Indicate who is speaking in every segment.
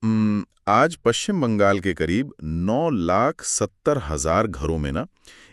Speaker 1: आज पश्चिम बंगाल के करीब 9,70,000 घरों में ना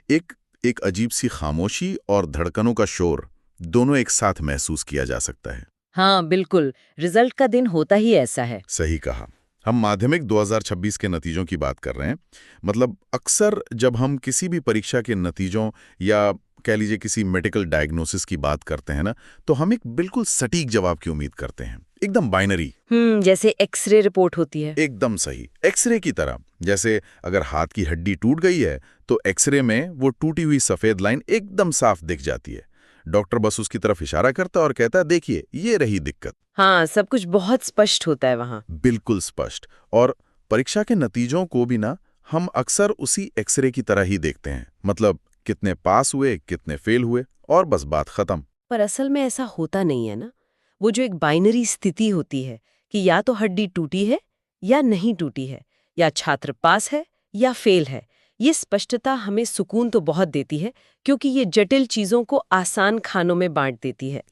Speaker 1: एक एक अजीब सी खामोशी और धड़कनों का शोर दोनों एक साथ महसूस किया जा सकता है।
Speaker 2: हाँ बिल्कुल, रिजल्ट का दिन होता ही ऐसा है।
Speaker 1: सही कहा। हम माध्यमिक 2026 के नतीजों की बात कर रहे हैं। मतलब अक्सर जब हम किसी भी परीक्षा के नतीजों या कह लीजिए किसी मेडिकल डायग्नोसिस की बात करते हैं ना, तो हम एक बिल्कुल सटीक जवाब की उम्मीद करते हैं, एकदम बाइनरी।
Speaker 2: जैसे एक्सरे रिपोर्ट होती है।
Speaker 1: एकदम सही, एक्सरे की तरह। जैसे अगर हाथ की हड्डी टूट गई है तो एक्सरे में वो टूटी हुई सफेद लाइन एकदम साफ दिख जाती है। डॉक्टर बस उसकी तरफ इशारा करता है और कहता है, देखिए ये रही दिक्कत।
Speaker 2: हाँ, सब कुछ बहुत स्पष्ट होता है वहाँ।
Speaker 1: बिल्कुल स्पष्ट। और परीक्षा के नतीजों को भी ना हम अक्सर उसी एक्सरे की तरह ही देखते हैं। मतलब कितने पास हुए, कितने फेल हुए, और बस बात खत्म।
Speaker 2: पर असल में ऐसा होता नहीं है ना। वो जो एक बाइनरी स्थिति होती है कि या तो हड्डी टूटी है या नहीं टूटी है, या छात्र पास है या फेल है, ये स्पष्टता हमें सुकून तो बहुत देती है, क्योंकि ये जटिल चीजों को आसान खानों में बांट देती है।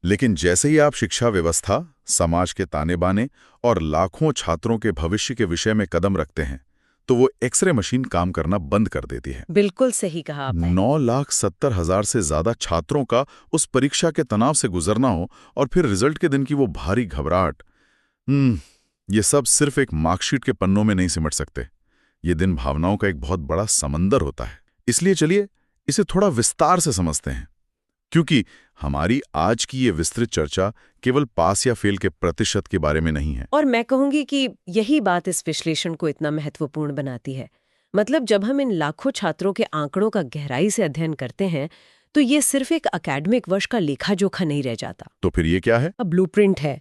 Speaker 1: लेकिन जैसे ही आप शिक्षा व्यवस्था, समाज के ताने बाने और लाखों छात्रों के भविष्य के विषय में कदम रखते हैं, तो वो एक्सरे मशीन काम करना बंद कर देती है।
Speaker 2: बिल्कुल सही कहा आपने।
Speaker 1: 9,70,000 से ज्यादा छात्रों का उस परीक्षा के तनाव से गुजरना हो, और फिर रिजल्ट के दिन की वो भारी घबराहट, ये सब सिर्फ एक मार्कशीट के पन्नों में नहीं सिमट सकते। ये दिन भावनाओं का एक बहुत बड़ा समंदर होता है। इसलिए चलिए इसे थोड़ा विस्तार से समझते हैं, क्योंकि हमारी आज की ये विस्तृत चर्चा केवल पास या फेल के प्रतिशत के बारे में नहीं है।
Speaker 2: और मैं कहूंगी कि यही बात इस विश्लेषण को इतना महत्वपूर्ण बनाती है। मतलब जब हम इन लाखों छात्रों के आंकड़ों का गहराई से अध्ययन करते हैं, तो ये सिर्फ एक एकेडमिक वर्ष का लेखा जोखा नहीं रह जाता।
Speaker 1: तो फिर ये क्या है?
Speaker 2: अब ब्लूप्रिंट है।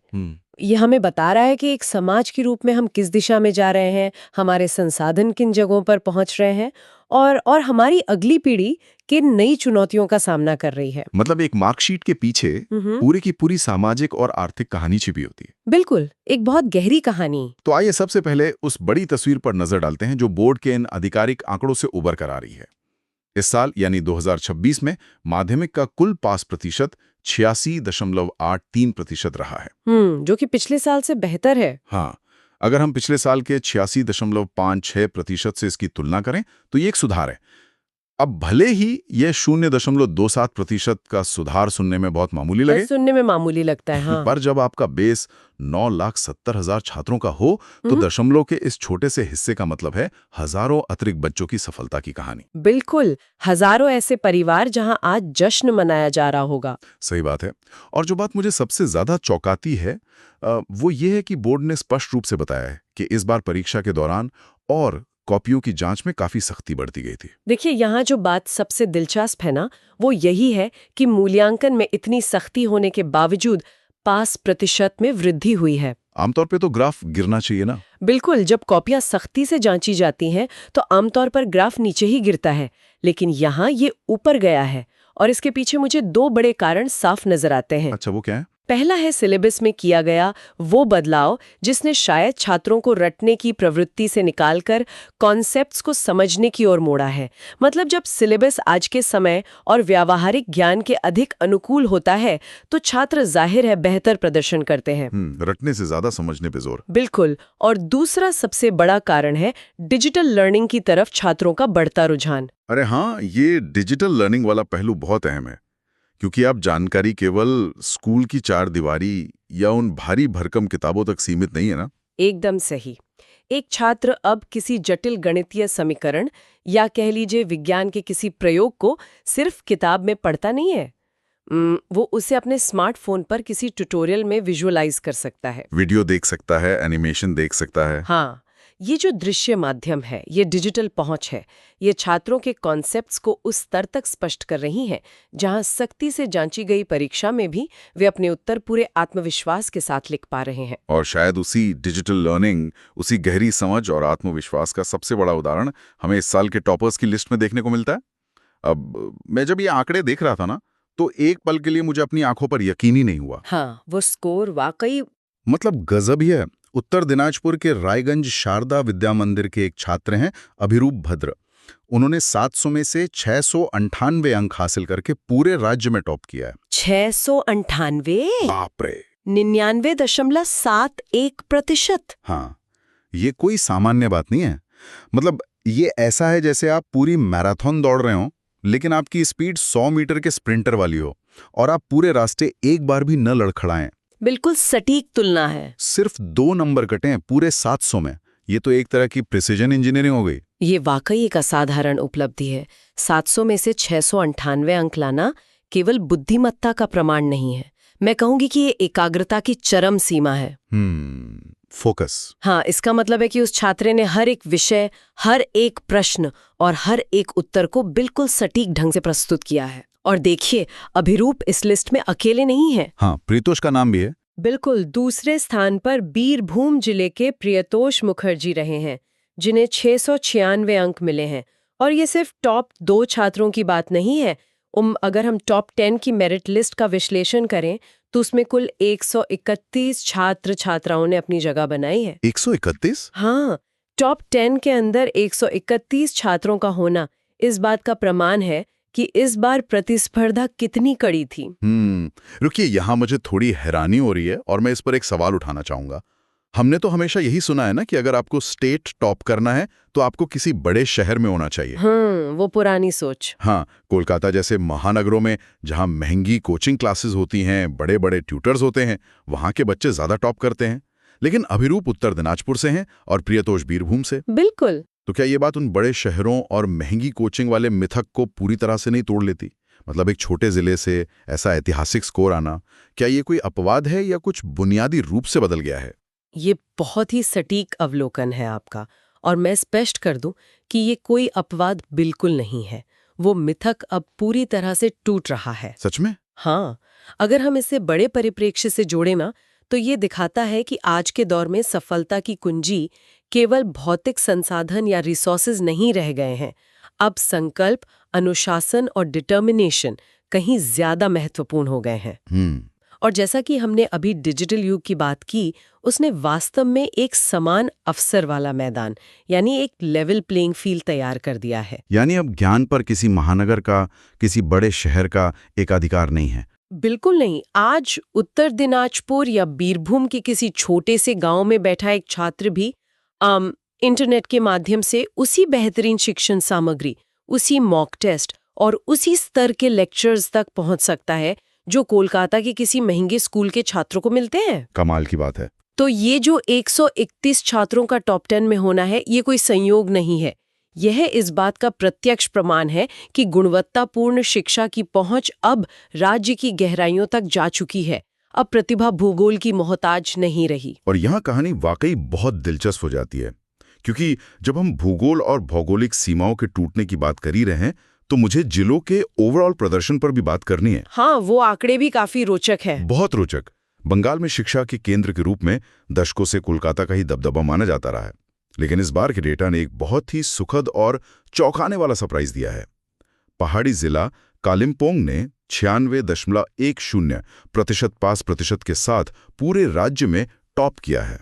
Speaker 2: ये हमें बता रहा है कि एक समाज के रूप में हम किस दिशा में जा रहे हैं, हमारे संसाधन किन जगहों पर पहुंच रहे हैं, और हमारी अगली पीढ़ी किन नई चुनौतियों का सामना कर रही है।
Speaker 3: मतलब एक मार्कशीट के पीछे पूरी की पूरी सामाजिक और आर्थिक कहानी छिपी होती है।
Speaker 2: बिल्कुल, एक बहुत गहरी कहानी।
Speaker 3: तो आइए सबसे पहले उस बड़ी तस्वीर पर नजर डालते हैं जो बोर्ड के इन आधिकारिक आंकड़ों से उभर कर आ रही है। इस साल यानी 2026 में माध्यमिक का कुल पास प्रतिशत 86.83% रहा है।
Speaker 2: जो कि पिछले साल से बेहतर है।
Speaker 3: हाँ, अगर हम पिछले साल के 86.56% से इसकी तुलना करें तो ये एक सुधार है। अब भले ही ये 0.27% का सुधार सुनने में बहुत मामूली लगे,
Speaker 2: सुनने में मामूली लगता है, हाँ।
Speaker 3: पर जब आपका बेस 9,70,000 छात्रों का हो तो दशमलव के इस छोटे से हिस्से का मतलब है हजारों अतिरिक्त बच्चों की सफलता की कहानी।
Speaker 2: बिल्कुल, हजारों ऐसे परिवार जहां आज जश्न मनाया जा रहा होगा।
Speaker 3: सही बात है। और जो बात मुझे सबसे ज्यादा चौंकाती है वो ये है कि बोर्ड ने स्पष्ट रूप से बताया है कि इस बार परीक्षा के दौरान और कॉपियों की जांच में काफी सख्ती बढ़ती गई थी।
Speaker 2: देखिए, यहाँ जो बात सबसे दिलचस्प है ना, वो यही है कि मूल्यांकन में इतनी सख्ती होने के बावजूद पास प्रतिशत में वृद्धि हुई है।
Speaker 3: आमतौर पे तो ग्राफ गिरना चाहिए ना।
Speaker 2: बिल्कुल, जब कॉपियां सख्ती से जांची जाती हैं तो आमतौर पर ग्राफ नीचे ही गिरता है, लेकिन यहाँ ये ऊपर गया है। और इसके पीछे मुझे दो बड़े कारण साफ नजर आते हैं।
Speaker 3: अच्छा, वो क्या है?
Speaker 2: पहला है सिलेबस में किया गया वो बदलाव जिसने शायद छात्रों को रटने की प्रवृत्ति से निकालकर कॉन्सेप्ट्स को समझने की ओर मोड़ा है। मतलब जब सिलेबस आज के समय और व्यावहारिक ज्ञान के अधिक अनुकूल होता है तो छात्र जाहिर है बेहतर प्रदर्शन करते हैं।
Speaker 3: रटने से ज्यादा समझने पे जोर।
Speaker 2: बिल्कुल। और दूसरा सबसे बड़ा कारण है डिजिटल लर्निंग की तरफ छात्रों का बढ़ता रुझान।
Speaker 1: अरे हाँ, ये डिजिटल लर्निंग वाला पहलू बहुत अहम है, क्योंकि आप जानकारी केवल स्कूल की चार दीवारी या उन भारी भरकम किताबों तक सीमित नहीं है ना।
Speaker 2: एकदम सही। एक छात्र अब किसी जटिल गणितीय समीकरण या कह लीजिए विज्ञान के किसी प्रयोग को सिर्फ किताब में पढ़ता नहीं है। वो उसे अपने स्मार्टफोन पर किसी ट्यूटोरियल में विजुअलाइज कर सकता है,
Speaker 1: वीडियो देख सकता है, एनिमेशन देख सकता है।
Speaker 2: हाँ, ये जो दृश्य माध्यम है, ये डिजिटल पहुंच है, ये छात्रों के कॉन्सेप्ट्स को उस स्तर तक स्पष्ट कर रही है जहां सख्ती से जांची गई परीक्षा में भी वे अपने उत्तर पूरे आत्मविश्वास के साथ लिख पा रहे हैं।
Speaker 1: और शायद उसी डिजिटल लर्निंग, उसी गहरी समझ और आत्मविश्वास का सबसे बड़ा उदाहरण हमें इस साल के टॉपर्स की लिस्ट में देखने को मिलता है। अब मैं जब ये आंकड़े देख रहा था ना, तो एक पल के लिए मुझे अपनी आंखों पर यकीन ही नहीं हुआ।
Speaker 2: हाँ, वो स्कोर वाकई
Speaker 1: मतलब गजब ही है। उत्तर दिनाजपुर के रायगंज शारदा विद्या मंदिर के एक छात्र हैं अभिरूप भद्र। उन्होंने 700 में से 698 अंक हासिल करके पूरे राज्य में टॉप किया है।
Speaker 2: 698?
Speaker 1: बाप रे!
Speaker 2: 99.71%।
Speaker 1: हाँ,
Speaker 3: ये कोई सामान्य बात नहीं है। मतलब ये ऐसा है जैसे आप पूरी मैराथन दौड़ रहे हो, लेकिन आपकी स्पीड 100 मीटर के स्प्रिंटर वाली हो और आप पूरे रास्ते एक बार भी न लड़खड़ाएं।
Speaker 2: बिल्कुल सटीक तुलना है।
Speaker 3: सिर्फ 2 नंबर कटे हैं पूरे 700 में। ये तो एक तरह की प्रिसिजन इंजीनियरिंग हो गई।
Speaker 2: ये वाकई एक असाधारण उपलब्धि है। 700 में से 698 अंक लाना केवल बुद्धिमत्ता का प्रमाण नहीं है, मैं कहूंगी कि ये एकाग्रता की चरम सीमा है।
Speaker 3: फोकस।
Speaker 2: हाँ, इसका मतलब है कि उस छात्र ने हर एक विषय, हर एक प्रश्न और हर एक उत्तर को बिल्कुल सटीक ढंग से प्रस्तुत किया है। और देखिए, अभिरूप इस लिस्ट में अकेले नहीं है।
Speaker 3: हाँ, प्रीतोष का नाम भी है।
Speaker 2: बिल्कुल, दूसरे स्थान पर बीरभूम जिले के प्रियतोष मुखर्जी रहे हैं, जिन्हें 696 अंक मिले हैं। और ये सिर्फ टॉप 2 छात्रों की बात नहीं है। अगर हम टॉप 10 की मेरिट लिस्ट का विश्लेषण करें तो उसमें कुल 131 छात्र छात्राओं ने अपनी जगह बनाई है।
Speaker 3: 131?
Speaker 2: हाँ, टॉप 10 के अंदर 131 छात्रों का होना इस बात का प्रमाण है कि इस बार प्रतिस्पर्धा कितनी कड़ी थी।
Speaker 3: रुकिए, यहाँ मुझे थोड़ी हैरानी हो रही है और मैं इस पर एक सवाल उठाना चाहूंगा। हमने तो हमेशा यही सुना है ना कि अगर आपको स्टेट टॉप करना है तो आपको किसी बड़े शहर में होना चाहिए।
Speaker 2: वो पुरानी सोच।
Speaker 3: हाँ, कोलकाता जैसे महानगरों में जहाँ महंगी कोचिंग क्लासेस होती हैं, बड़े बड़े ट्यूटर्स होते हैं, वहाँ के बच्चे ज्यादा टॉप करते हैं। लेकिन अभिरूप उत्तर दिनाजपुर से हैं और प्रियतोष बीरभूम से।
Speaker 2: बिल्कुल।
Speaker 3: तो क्या ये बात उन बड़े शहरों और महंगी कोचिंग वाले मिथक को पूरी तरह से नहीं तोड़ लेती? मतलब एक छोटे जिले से ऐसा ऐतिहासिक स्कोर आना, क्या ये कोई अपवाद है या कुछ बुनियादी रूप से बदल गया है?
Speaker 2: ये बहुत ही सटीक अवलोकन है आपका, और मैं स्पष्ट कर दूं कि ये कोई अपवाद बिल्कुल नहीं है। वो मिथक अब पूरी तरह से टूट रहा है।
Speaker 3: सच में?
Speaker 2: हाँ, अगर हम इसे बड़े परिप्रेक्ष्य से जोड़े ना, तो ये दिखाता है कि आज के दौर में सफलता की कुंजी केवल भौतिक संसाधन या रिसोर्सेज नहीं रह गए हैं। अब संकल्प, अनुशासन और डिटर्मिनेशन कहीं ज्यादा महत्वपूर्ण हो गए हैं। और जैसा कि हमने अभी डिजिटल युग की बात की, उसने वास्तव में एक समान अवसर वाला मैदान, यानी एक लेवल प्लेइंग फील्ड तैयार कर दिया है।
Speaker 3: यानी अब ज्ञान पर किसी महानगर का, किसी बड़े शहर का एकाधिकार नहीं है।
Speaker 2: बिल्कुल नहीं। आज उत्तर दिनाजपुर या बीरभूम के किसी छोटे से गांव में बैठा एक छात्र भी इंटरनेट के माध्यम से उसी बेहतरीन शिक्षण सामग्री, उसी मॉक टेस्ट और उसी स्तर के लेक्चर्स तक पहुंच सकता है जो कोलकाता के किसी महंगे स्कूल के छात्रों को मिलते हैं।
Speaker 3: कमाल की बात है।
Speaker 2: तो ये जो 131 छात्रों का टॉप 10 में होना है, ये कोई संयोग नहीं है। यह इस बात का प्रत्यक्ष प्रमाण है कि गुणवत्तापूर्ण शिक्षा की पहुंच अब राज्य की गहराइयों तक जा चुकी है। अब प्रतिभा भूगोल की मोहताज नहीं रही।
Speaker 3: और यहाँ कहानी वाकई बहुत दिलचस्प हो जाती है, क्योंकि जब हम भूगोल और भौगोलिक सीमाओं के टूटने की बात कर ही रहे हैं, तो मुझे जिलों के ओवरऑल प्रदर्शन पर भी बात करनी है।
Speaker 2: हाँ, वो आंकड़े भी काफी रोचक है।
Speaker 3: बहुत रोचक। बंगाल में शिक्षा के केंद्र के रूप में दशकों से कोलकाता का ही दबदबा माना जाता रहा है, लेकिन इस बार के डेटा ने एक बहुत ही सुखद और चौंकाने वाला सरप्राइज दिया है। पहाड़ी जिला कालिम्पोंग ने 96.10% पास प्रतिशत के साथ पूरे राज्य में टॉप किया है।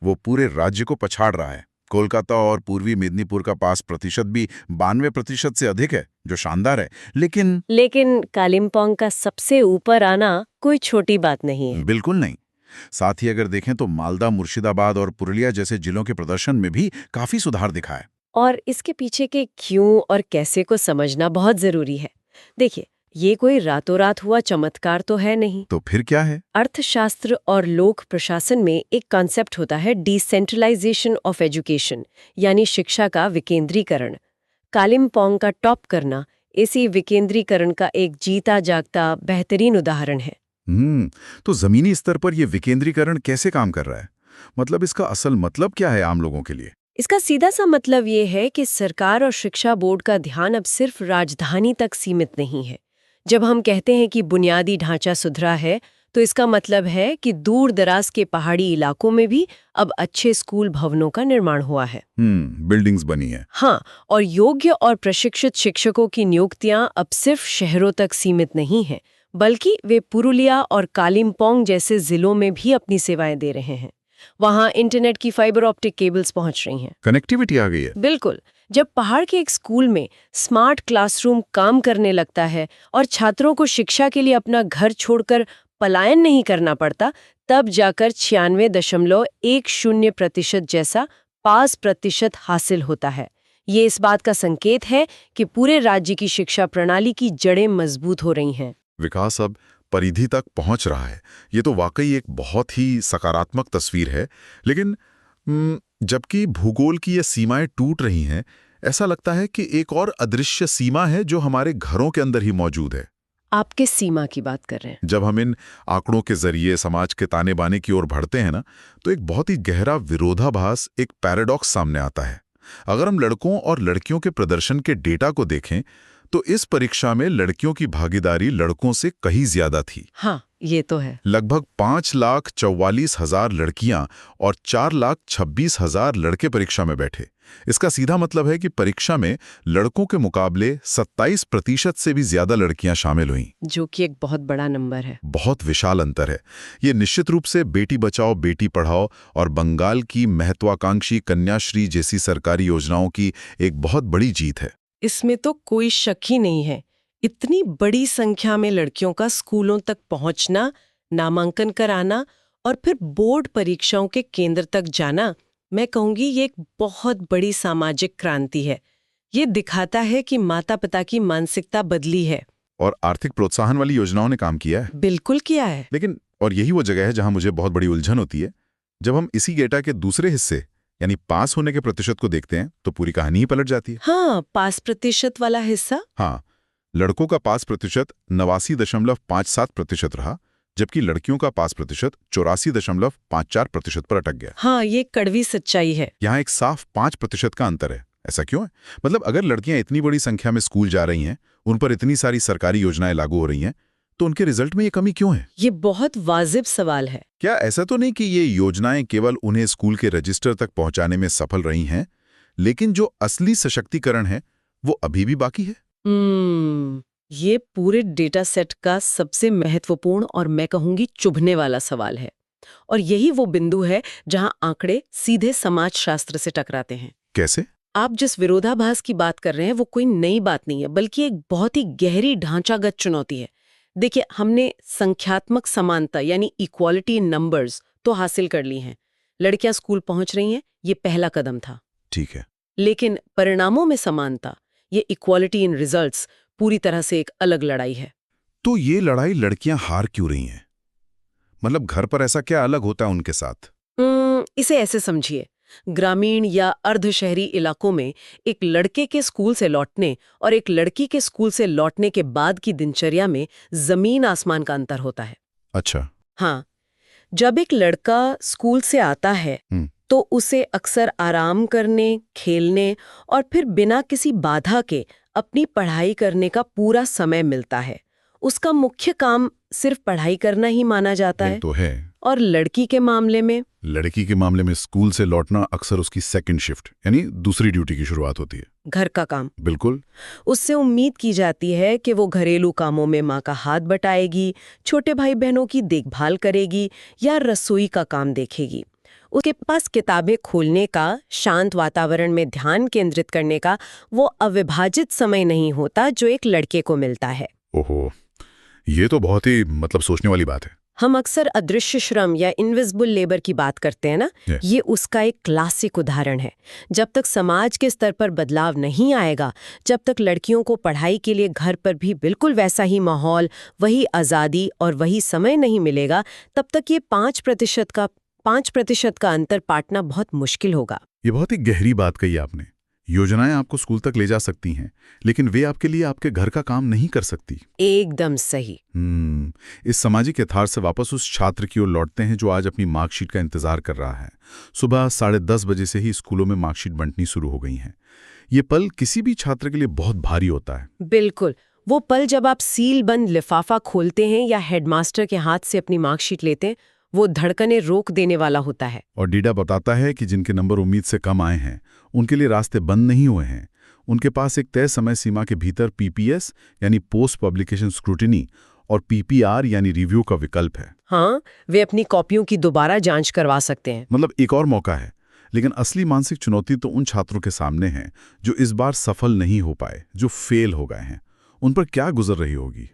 Speaker 3: वो पूरे राज्य को पछाड़ रहा है। कोलकाता और पूर्वी मेदिनीपुर का पास प्रतिशत भी 92% से अधिक है, जो शानदार है। लेकिन
Speaker 2: कालिम्पोंग का सबसे ऊपर आना कोई छोटी बात नहीं है।
Speaker 3: बिल्कुल नहीं। साथ ही अगर देखें तो मालदा, मुर्शिदाबाद और पुरुलिया जैसे जिलों के प्रदर्शन में भी काफी सुधार दिखा है।
Speaker 2: और इसके पीछे के क्यों और कैसे को समझना बहुत जरूरी है। देखिए, ये कोई रातों रात हुआ चमत्कार तो है नहीं।
Speaker 3: तो फिर क्या है?
Speaker 2: अर्थशास्त्र और लोक प्रशासन में एक कॉन्सेप्ट होता है डिसेंट्रलाइजेशन ऑफ एजुकेशन, यानी शिक्षा का विकेंद्रीकरण। कालिम्पोंग का टॉप करना इसी विकेंद्रीकरण का एक जीता जागता बेहतरीन उदाहरण है।
Speaker 3: तो जमीनी स्तर पर यह विकेंद्रीकरण कैसे काम कर रहा है? मतलब इसका असल मतलब क्या है आम लोगों के लिए?
Speaker 2: इसका सीधा सा मतलब ये है कि सरकार और शिक्षा बोर्ड का ध्यान अब सिर्फ राजधानी तक सीमित नहीं है। जब हम कहते हैं कि बुनियादी ढांचा सुधरा है, तो इसका मतलब है कि दूर दराज के पहाड़ी इलाकों में भी अब अच्छे स्कूल भवनों का निर्माण हुआ है।
Speaker 3: बिल्डिंग्स बनी है।
Speaker 2: हाँ, और योग्य और प्रशिक्षित शिक्षकों की नियुक्तियां अब सिर्फ शहरों तक सीमित नहीं हैं, बल्कि वे पुरुलिया और कालिम्पोंग जैसे जिलों में भी अपनी सेवाएं दे रहे हैं। वहां इंटरनेट की फाइबर ऑप्टिक केबल्स पहुंच रही हैं।
Speaker 3: कनेक्टिविटी आ गई है।
Speaker 2: बिल्कुल। जब पहाड़ के एक स्कूल में स्मार्ट क्लासरूम काम करने लगता है और छात्रों को शिक्षा के लिए अपना घर छोड़कर पलायन नहीं करना पड़ता, तब जाकर 96.10% जैसा 5% हासिल होता है। ये इस बात का संकेत है कि पूरे राज्य की शिक्षा प्रणाली की जड़ें मजबूत हो रही हैं।
Speaker 1: विकास अब परिधि तक पहुंच रहा है। ये तो वाकई एक बहुत ही सकारात्मक तस्वीर है। लेकिन जबकि भूगोल की ये सीमाएं टूट रही हैं, ऐसा लगता है कि एक और अदृश्य सीमा है जो हमारे घरों के अंदर ही मौजूद है।
Speaker 2: आप किस सीमा की बात कर रहे हैं?
Speaker 1: जब हम इन आंकड़ों के जरिए समाज के ताने बाने की ओर बढ़ते हैं ना, तो एक बहुत ही गहरा विरोधाभास, एक पैराडॉक्स सामने आता है। अगर हम लड़कों और लड़कियों के प्रदर्शन के डेटा को देखें, तो इस परीक्षा में लड़कियों की भागीदारी लड़कों से कहीं ज्यादा थी।
Speaker 2: हाँ, ये तो है।
Speaker 1: लगभग 5,44,000 लड़कियां और 4,26,000 लड़के परीक्षा में बैठे। इसका सीधा मतलब है कि परीक्षा में लड़कों के मुकाबले 27% से भी ज्यादा लड़कियां शामिल हुईं,
Speaker 2: जो कि एक बहुत बड़ा नंबर है।
Speaker 1: बहुत विशाल अंतर है। ये निश्चित रूप से बेटी बचाओ बेटी पढ़ाओ और बंगाल की महत्वाकांक्षी कन्याश्री जैसी सरकारी योजनाओं की एक बहुत बड़ी जीत है।
Speaker 2: इसमें तो कोई शक ही नहीं है। इतनी बड़ी संख्या में लड़कियों का स्कूलों तक पहुंचना, नामांकन कराना और फिर बोर्ड परीक्षाओं के केंद्र तक जाना, मैं कहूंगी ये एक बहुत बड़ी सामाजिक क्रांति है। ये दिखाता है कि माता पिता की मानसिकता बदली है।
Speaker 1: और आर्थिक प्रोत्साहन वाली योजनाओं ने काम किया है।
Speaker 2: बिल्कुल किया है।
Speaker 1: लेकिन और यही वो जगह है जहां मुझे बहुत बड़ी उलझन होती है। जब हम इसी डेटा के दूसरे हिस्से यानी पास होने के प्रतिशत को देखते हैं, तो पूरी कहानी ही पलट जाती है।
Speaker 2: हाँ, 5% वाला हिस्सा।
Speaker 1: हाँ, लड़कों का पास प्रतिशत 89.57% रहा, जबकि लड़कियों का पास प्रतिशत 84.54% पर अटक गया।
Speaker 2: हाँ, ये कड़वी सच्चाई है।
Speaker 1: यहाँ एक साफ 5% का अंतर है। ऐसा क्यों है? मतलब अगर लड़कियां इतनी बड़ी संख्या में स्कूल जा रही हैं, उन पर इतनी सारी सरकारी योजनाएं लागू हो रही हैं, तो उनके रिजल्ट में ये कमी क्यों है?
Speaker 2: ये बहुत वाजिब सवाल है।
Speaker 1: क्या ऐसा तो नहीं कि ये योजनाएं केवल उन्हें स्कूल के रजिस्टर तक पहुंचाने में सफल रही हैं, लेकिन जो असली सशक्तिकरण है वो अभी भी बाकी है?
Speaker 2: ये पूरे डेटा सेट का सबसे महत्वपूर्ण और मैं कहूंगी चुभने वाला सवाल है। और यही वो बिंदु है जहां आंकड़े सीधे समाजशास्त्र से टकराते हैं।
Speaker 1: कैसे?
Speaker 2: आप जिस विरोधाभास की बात कर रहे हैं वो कोई नई बात नहीं है, बल्कि एक बहुत ही गहरी ढांचागत चुनौती है। देखिए, हमने संख्यात्मक समानता यानी इक्वालिटी इन नंबर्स तो हासिल कर ली हैं। लड़कियां स्कूल पहुंच रही हैं, ये पहला कदम था।
Speaker 1: ठीक है।
Speaker 2: लेकिन परिणामों में समानता, ये इक्वालिटी इन रिजल्ट्स, पूरी तरह से एक अलग लड़ाई है।
Speaker 1: तो ये लड़ाई लड़कियां हार क्यों रही हैं? मतलब घर पर ऐसा क्या अलग होता है उनके साथ?
Speaker 2: इसे ऐसे समझिए, ग्रामीण या अर्धशहरी इलाकों में एक लड़के के स्कूल से लौटने और एक लड़की के स्कूल से लौटने के बाद की दिनचर्या में जमीन आसमान का अंतर होता है।
Speaker 1: अच्छा।
Speaker 2: हाँ, जब एक लड़का स्कूल से आता है तो उसे अक्सर आराम करने, खेलने और फिर बिना किसी बाधा के अपनी पढ़ाई करने का पूरा समय मिलता है। उसका मुख्य काम सिर्फ पढ़ाई करना ही माना जाता है।
Speaker 1: तो है।
Speaker 2: और लड़की के मामले में
Speaker 1: स्कूल से लौटना अक्सर उसकी सेकंड शिफ्ट यानी दूसरी ड्यूटी की शुरुआत होती है।
Speaker 2: घर का काम।
Speaker 1: बिल्कुल।
Speaker 2: उससे उम्मीद की जाती है कि वो घरेलू कामों में माँ का हाथ बटाएगी, छोटे भाई बहनों की देखभाल करेगी या रसोई का काम देखेगी। उसके पास किताबें खोलने का, शांत वातावरण में ध्यान केंद्रित करने का वो अविभाजित समय नहीं होता जो एक लड़के को मिलता है।
Speaker 1: ओहो, ये तो बहुत ही सोचने वाली बात है।
Speaker 2: हम अक्सर अदृश्य श्रम या इनविजिबल लेबर की बात करते हैं ना, ये उसका एक क्लासिक उदाहरण है। जब तक समाज के स्तर पर बदलाव नहीं आएगा, जब तक लड़कियों को पढ़ाई के लिए घर पर भी बिल्कुल वैसा ही माहौल, वही आज़ादी और वही समय नहीं मिलेगा, तब तक ये 5% का अंतर पाटना बहुत मुश्किल होगा।
Speaker 1: ये बहुत ही गहरी बात कही आपने। योजनाएं आपको स्कूल तक ले जा सकती हैं, लेकिन वे आपके लिए आपके घर का काम नहीं कर सकती।
Speaker 2: एकदम सही।
Speaker 1: इस सामाजिक यथार्थ से वापस उस छात्र की ओर लौटते हैं जो आज अपनी मार्कशीट का इंतजार कर रहा है। सुबह 10:30 बजे से ही स्कूलों में मार्कशीट बंटनी शुरू हो गई हैं। ये पल किसी भी छात्र के लिए बहुत भारी होता है।
Speaker 2: बिल्कुल, वो पल जब आप सील बंद लिफाफा खोलते हैं या हेडमास्टर के हाथ से अपनी मार्कशीट लेते हैं, वो धड़कनें रोक देने वाला होता है।
Speaker 1: और डीडा बताता है कि जिनके नंबर उम्मीद से कम आए हैं, उनके लिए रास्ते बंद नहीं हुए हैं। उनके पास एक तय समय सीमा के भीतर पीपीएस यानी पोस्ट पब्लिकेशन स्क्रूटिनी और पीपीआर यानी रिव्यू का विकल्प है।
Speaker 2: हाँ, वे अपनी कॉपियों की दोबारा जांच करवा सकते हैं।
Speaker 1: एक और मौका है। लेकिन असली मानसिक चुनौती तो उन छात्रों के सामने है जो इस बार सफल नहीं हो पाए, जो फेल हो गए हैं। उन पर क्या गुजर रही होगी?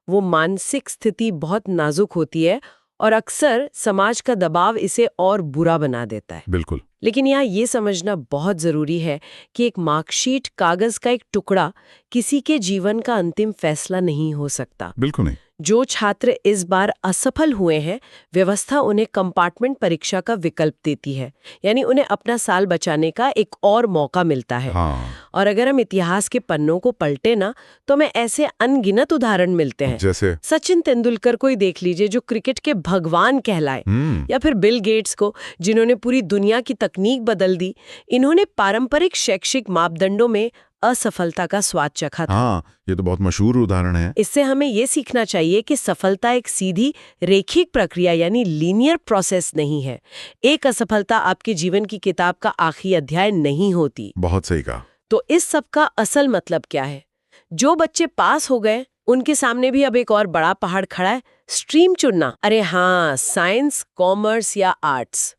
Speaker 2: वो मानसिक स्थिति बहुत नाजुक होती है और अक्सर समाज का दबाव इसे और बुरा बना देता है।
Speaker 3: बिल्कुल।
Speaker 2: लेकिन यहाँ ये समझना बहुत जरूरी है कि एक मार्कशीट, कागज का एक टुकड़ा किसी के जीवन का अंतिम फैसला नहीं हो सकता।
Speaker 3: बिल्कुल नहीं।
Speaker 2: जो छात्र इस बार असफल हुए हैं, व्यवस्था उन्हें कंपार्टमेंट परीक्षा का विकल्प देती है, यानी उन्हें अपना साल बचाने का एक और मौका मिलता है।
Speaker 3: हाँ।
Speaker 2: और अगर हम इतिहास के पन्नों को पलटे ना, तो हमें ऐसे अनगिनत उदाहरण मिलते हैं।
Speaker 3: जैसे
Speaker 2: सचिन तेंदुलकर को ही देख लीजिए, जो क्रिकेट के भगवान कहलाए, या फिर बिल गेट्स को, जिन्होंने पूरी दुनिया की तकनीक बदल दी। इन्होंने पारंपरिक शैक्षिक मापदंडों में असफलता का स्वाद चखा था।
Speaker 3: हाँ, ये तो बहुत मशहूर उदाहरण है।
Speaker 2: इससे हमें ये सीखना चाहिए कि सफलता एक सीधी रेखिक प्रक्रिया यानी लीनियर प्रोसेस नहीं है। एक असफलता आपके जीवन की किताब का आखिरी अध्याय नहीं होती।
Speaker 3: बहुत सही कहा।
Speaker 2: तो इस सब का असल मतलब क्या है? जो बच्चे पास हो गए, उनके सामने भी अब एक और बड़ा पहाड़ खड़ा है, स्ट्रीम चुनना। अरे हाँ, साइंस, कॉमर्स या आर्ट्स।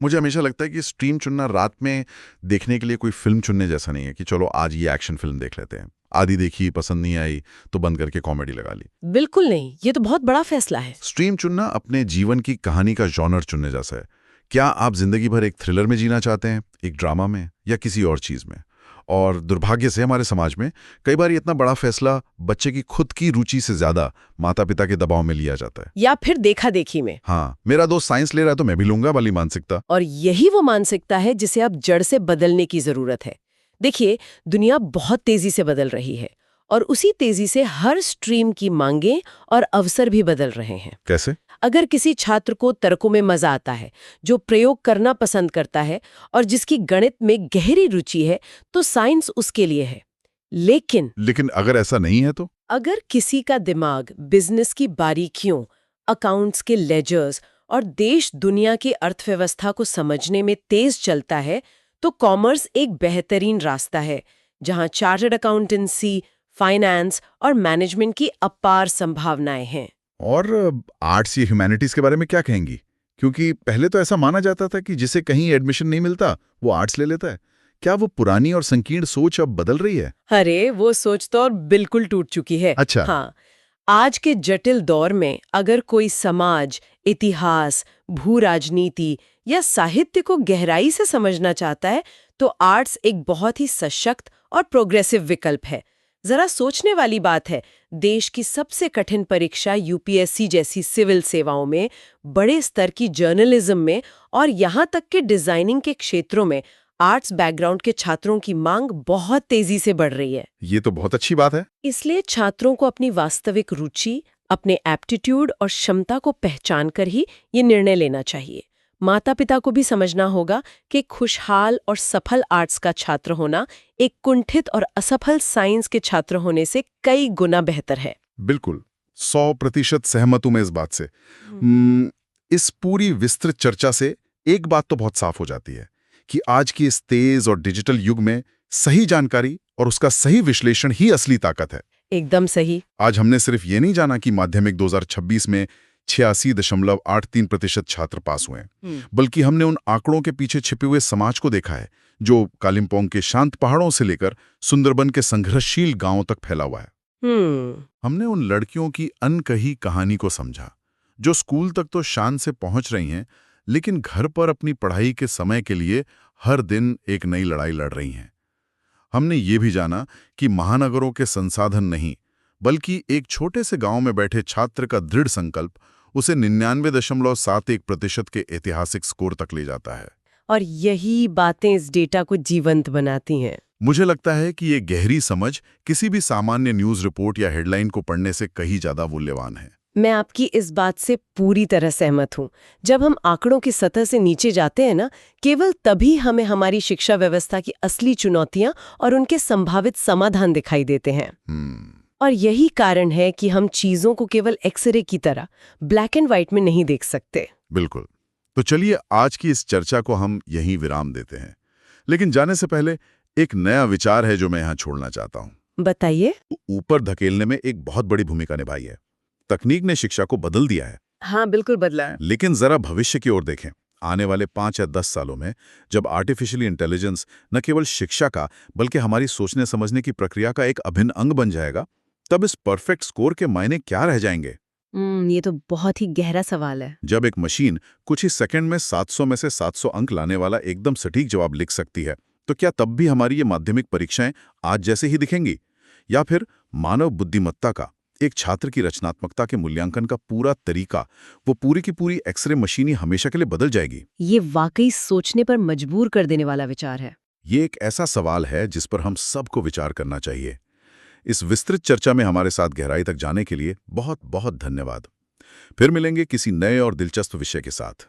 Speaker 3: मुझे हमेशा लगता है कि स्ट्रीम चुनना रात में देखने के लिए कोई फिल्म चुनने जैसा नहीं है कि चलो आज ये एक्शन फिल्म देख लेते हैं। आधी देखी, पसंद नहीं आई तो बंद करके कॉमेडी लगा ली।
Speaker 2: बिल्कुल नहीं, ये तो बहुत बड़ा फैसला है।
Speaker 3: स्ट्रीम चुनना अपने जीवन की कहानी का जॉनर चुनने जैसा है। क्या आप जिंदगी भर एक थ्रिलर में जीना चाहते हैं, एक ड्रामा में, या किसी और चीज में? और दुर्भाग्य से हमारे समाज में कई बार इतना बड़ा फैसला बच्चे की खुद की रुचि से ज्यादा माता पिता के दबाव में लिया जाता है,
Speaker 2: या फिर देखा देखी में।
Speaker 3: हाँ, मेरा दोस्त साइंस ले रहा है तो मैं भी लूंगा वाली मानसिकता।
Speaker 2: और यही वो मानसिकता है जिसे अब जड़ से बदलने की जरूरत है। देखिए, दुनिया बहुत तेजी से बदल रही है, और उसी तेजी से हर स्ट्रीम की मांगें और अवसर भी बदल रहे हैं।
Speaker 3: कैसे?
Speaker 2: अगर किसी छात्र को तर्कों में मजा आता है, जो प्रयोग करना पसंद करता है और जिसकी गणित में गहरी रुचि है, तो साइंस उसके लिए है। लेकिन
Speaker 3: अगर ऐसा नहीं है तो?
Speaker 2: अगर किसी का दिमाग बिजनेस की बारीकियों, अकाउंट्स के लेजर्स और देश दुनिया की अर्थव्यवस्था को समझने में तेज चलता है, तो कॉमर्स एक बेहतरीन रास्ता है, जहां चार्टर्ड अकाउंटेंसी, फाइनेंस और मैनेजमेंट की अपार संभावनाएं हैं।
Speaker 3: और आर्ट्स या ह्यूमैनिटीज के बारे में क्या कहेंगी? क्योंकि पहले तो ऐसा माना जाता था कि जिसे कहीं एडमिशन नहीं मिलता वो आर्ट्स ले लेता है। क्या वो पुरानी और संकीर्ण सोच अब बदल रही है?
Speaker 2: अरे, वो सोच तो और बिल्कुल टूट चुकी है।
Speaker 3: अच्छा।
Speaker 2: हाँ, आज के जटिल दौर में अगर कोई समाज, इतिहास, भू राजनीति या साहित्य को गहराई से समझना चाहता है, तो आर्ट्स एक बहुत ही सशक्त और प्रोग्रेसिव विकल्प है। जरा सोचने वाली बात है, देश की सबसे कठिन परीक्षा यूपीएससी जैसी सिविल सेवाओं में, बड़े स्तर की जर्नलिज्म में और यहाँ तक कि डिजाइनिंग के क्षेत्रों में आर्ट्स बैकग्राउंड के छात्रों की मांग बहुत तेजी से बढ़ रही है।
Speaker 3: ये तो बहुत अच्छी बात है।
Speaker 2: इसलिए छात्रों को अपनी वास्तविक रुचि, अपने एप्टीट्यूड और क्षमता को पहचान कर ही ये निर्णय लेना चाहिए। माता पिता को भी समझना होगा कि खुशहाल और सफल आर्ट्स का छात्र होना एक कुंठित और असफल साइंस के छात्र होने से कई गुना बेहतर है।
Speaker 3: बिल्कुल, 100% सहमत हूं मैं इस बात से। इस पूरी विस्तृत चर्चा से एक बात तो बहुत साफ हो जाती है कि आज की इस तेज और डिजिटल युग में सही जानकारी और उसका सही विश्लेषण ही असली ताकत है।
Speaker 2: एकदम सही।
Speaker 3: आज हमने सिर्फ ये नहीं जाना कि माध्यमिक 2026 में 86.83% छात्र पास हुए हैं, बल्कि हमने उन आंकड़ों के पीछे छिपे हुए समाज को देखा है, जो कालिम्पोंग के शांत पहाड़ों से लेकर सुंदरबन के संघर्षशील गांवों तक फैला हुआ है। हमने उन लड़कियों की अनकही कहानी को समझा, जो स्कूल तक तो शान से पहुंच रही हैं, लेकिन घर पर अपनी पढ़ाई के समय के लिए हर दिन एक नई लड़ाई लड़ रही हैं। हमने ये भी जाना कि महानगरों के संसाधन नहीं, बल्कि एक छोटे से गांव में बैठे छात्र का दृढ़ संकल्प उसे 99.71% के ऐतिहासिक स्कोर तक ले जाता है।
Speaker 2: और यही बातें इस डेटा को जीवंत बनाती हैं।
Speaker 3: मुझे लगता है कि ये गहरी समझ किसी भी सामान्य न्यूज़ रिपोर्ट या हेडलाइन को पढ़ने से कहीं ज्यादा मूल्यवान है।
Speaker 2: मैं आपकी इस बात से पूरी तरह सहमत हूँ। जब हम आंकड़ों की सतह से नीचे जाते हैं ना, केवल तभी हमें हमारी शिक्षा व्यवस्था की असली चुनौतियां और उनके संभावित समाधान दिखाई देते हैं। और यही कारण है कि हम चीजों को केवल एक्सरे की तरह ब्लैक एंड व्हाइट में नहीं देख सकते।
Speaker 3: बिल्कुल। तो चलिए आज की इस चर्चा को हम यहीं विराम देते हैं, लेकिन जाने से पहले एक नया विचार है जो मैं यहाँ छोड़ना चाहता हूँ।
Speaker 2: बताइए।
Speaker 3: ऊपर धकेलने में एक बहुत बड़ी भूमिका निभाई है। तकनीक ने शिक्षा को बदल दिया है।
Speaker 2: हाँ, बिल्कुल बदला है।
Speaker 3: लेकिन जरा भविष्य की ओर देखें। आने वाले 5 या 10 सालों में जब आर्टिफिशियल इंटेलिजेंस न केवल शिक्षा का बल्कि हमारी सोचने समझने की प्रक्रिया का एक अभिन्न अंग बन जाएगा, तब इस परफेक्ट स्कोर के मायने क्या रह जाएंगे?
Speaker 2: ये तो बहुत ही गहरा सवाल है।
Speaker 3: जब एक मशीन कुछ ही सेकंड में 700 में से 700 अंक लाने वाला एकदम सटीक जवाब लिख सकती है, तो क्या तब भी हमारी ये माध्यमिक परीक्षाएं आज जैसे ही दिखेंगी? या फिर मानव बुद्धिमत्ता का, एक छात्र की रचनात्मकता के मूल्यांकन का पूरा तरीका, वो पूरी की पूरी एक्सरे मशीन ही हमेशा के लिए बदल जाएगी?
Speaker 2: ये वाकई सोचने पर मजबूर कर देने वाला विचार है।
Speaker 3: ये एक ऐसा सवाल है जिस पर हम सबको विचार करना चाहिए। इस विस्तृत चर्चा में हमारे साथ गहराई तक जाने के लिए बहुत बहुत धन्यवाद। फिर मिलेंगे किसी नए और दिलचस्प विषय के साथ।